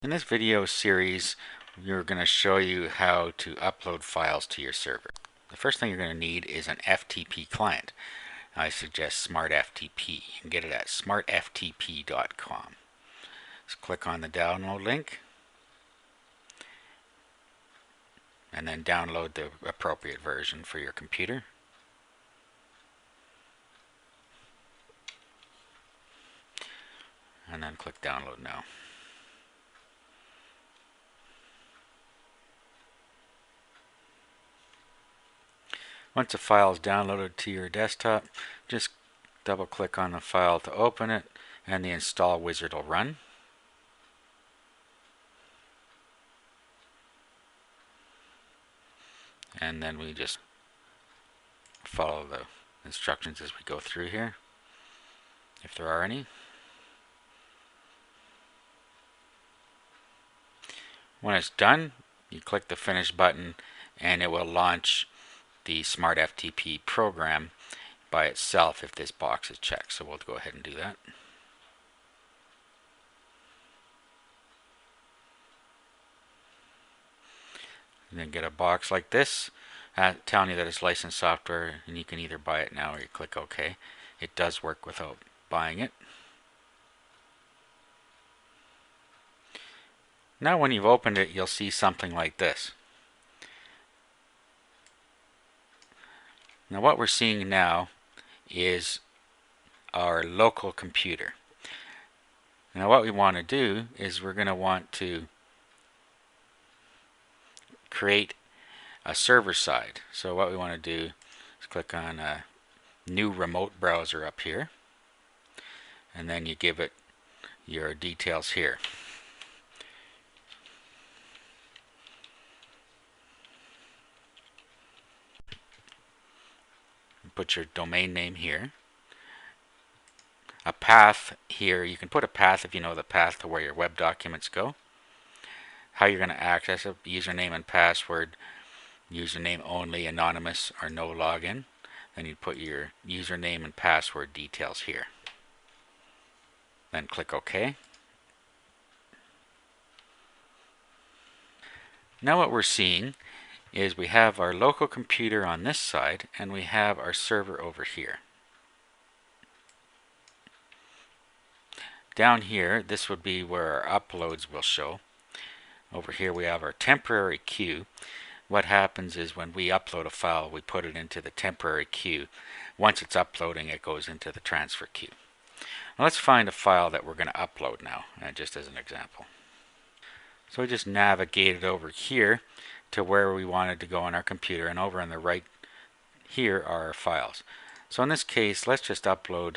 In this video series, we're going to show you how to upload files to your server. The first thing you're going to need is an FTP client. I suggest SmartFTP. You can get it at smartftp.com. Just click on the download link and then download the appropriate version for your computer. And then click download now. Once a file is downloaded to your desktop, just double click on the file to open it and the install wizard will run. And then we just follow the instructions as we go through here, if there are any. When it's done, you click the finish button and it will launch the SmartFTP program by itself if this box is checked. So we'll go ahead and do that. And then get a box like this telling you that it's licensed software, and you can either buy it now or you click OK. It does work without buying it. Now when you've opened it, you'll see something like this. Now what we're seeing now is our local computer. Now what we want to do is we're going to want to create a server side. So what we want to do is click on a new remote browser up here, and then you give it your details here. Put your domain name here. A path here, you can put a path if you know the path to where your web documents go. How you're going to access it, username and password, username only, anonymous or no login. Then you put your username and password details here. Then click OK. Now what we're seeing is we have our local computer on this side and we have our server over here. Down here, this would be where our uploads will show. Over here we have our temporary queue. What happens is when we upload a file, we put it into the temporary queue. Once it's uploading, it goes into the transfer queue. Now let's find a file that we're going to upload now, just as an example. So we just navigated over here to where we wanted to go on our computer, and over on the right here are our files. So in this case, let's just upload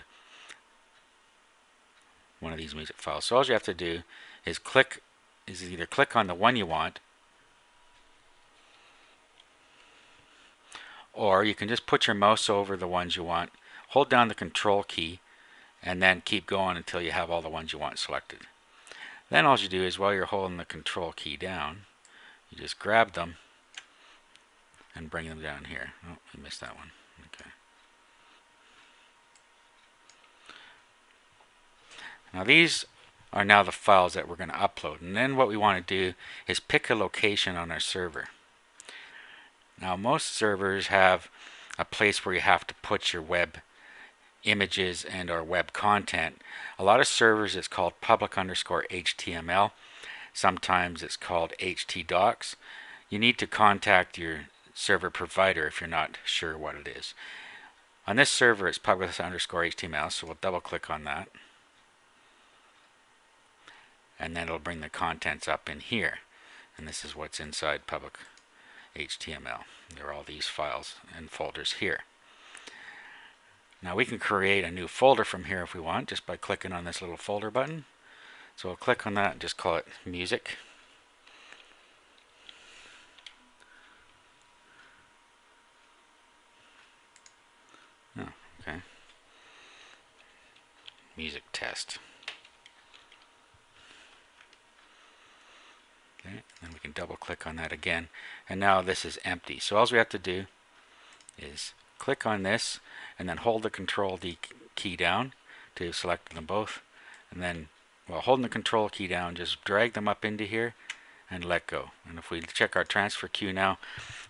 one of these music files. So all you have to do is either click on the one you want, or you can just put your mouse over the ones you want, hold down the control key, and then keep going until you have all the ones you want selected. Then all you do is, while you're holding the control key down, you just grab them and bring them down here. Oh, I missed that one. Okay. Now these are now the files that we're going to upload. And then what we want to do is pick a location on our server. Now most servers have a place where you have to put your web images and or web content. A lot of servers it's called public_HTML. Sometimes it's called htdocs. You need to contact your server provider if you're not sure what it is. On this server it's public_HTML, so we'll double click on that. And then it'll bring the contents up in here. And this is what's inside public HTML. There are all these files and folders here. Now we can create a new folder from here if we want, just by clicking on this little folder button. So we'll click on that and just call it music. Oh, okay. Music test. Okay, then we can double click on that again, and now this is empty. So all we have to do is click on this and then hold the control key down to select them both, and then while holding the control key down, just drag them up into here and let go. And if we check our transfer queue now,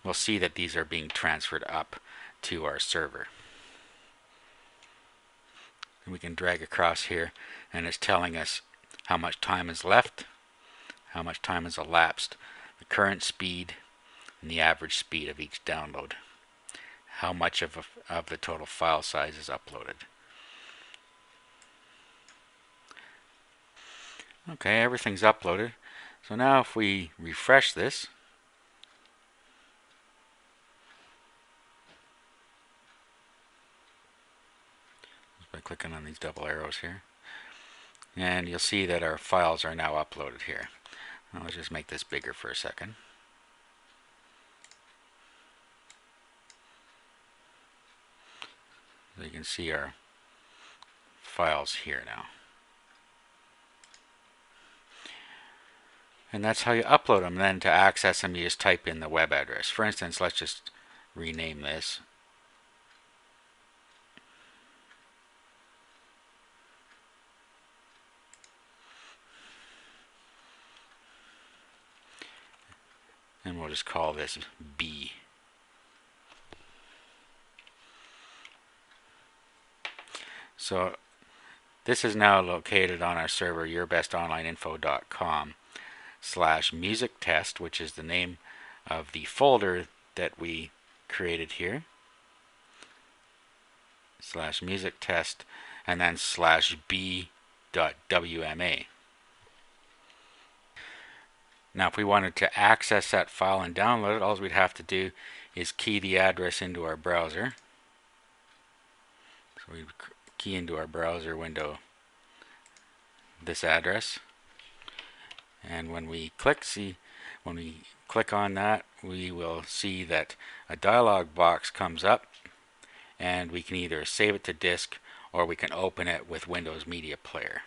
we'll see that these are being transferred up to our server. And we can drag across here, and it's telling us how much time is left, how much time has elapsed, the current speed, and the average speed of each download, how much of the total file size is uploaded. Okay, everything's uploaded. So now if we refresh this, just by clicking on these double arrows here, and you'll see that our files are now uploaded here. Now let's just make this bigger for a second. So you can see our files here now. And that's how you upload them. Then to access them, you just type in the web address. For instance, let's just rename this. And we'll just call this B. So this is now located on our server, yourbestonlineinfo.com/music test, which is the name of the folder that we created here, /music test, and then /b.wma. Now if we wanted to access that file and download it, all we'd have to do is key the address into our browser. So we key into our browser window this address, and when we click on that, we will see that a dialog box comes up, and we can either save it to disk or we can open it with Windows Media Player.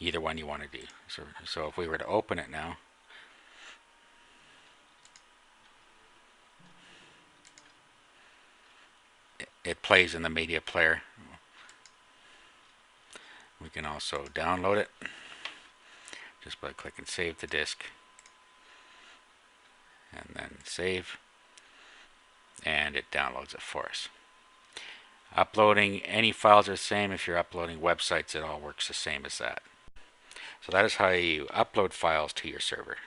Either one you want to do. So if we were to open it now, it plays in the media player. We can also download it just by clicking save to disk and then save, and it downloads it for us. Uploading any files are the same. If you're uploading websites, it all works the same as that. So that is how you upload files to your server.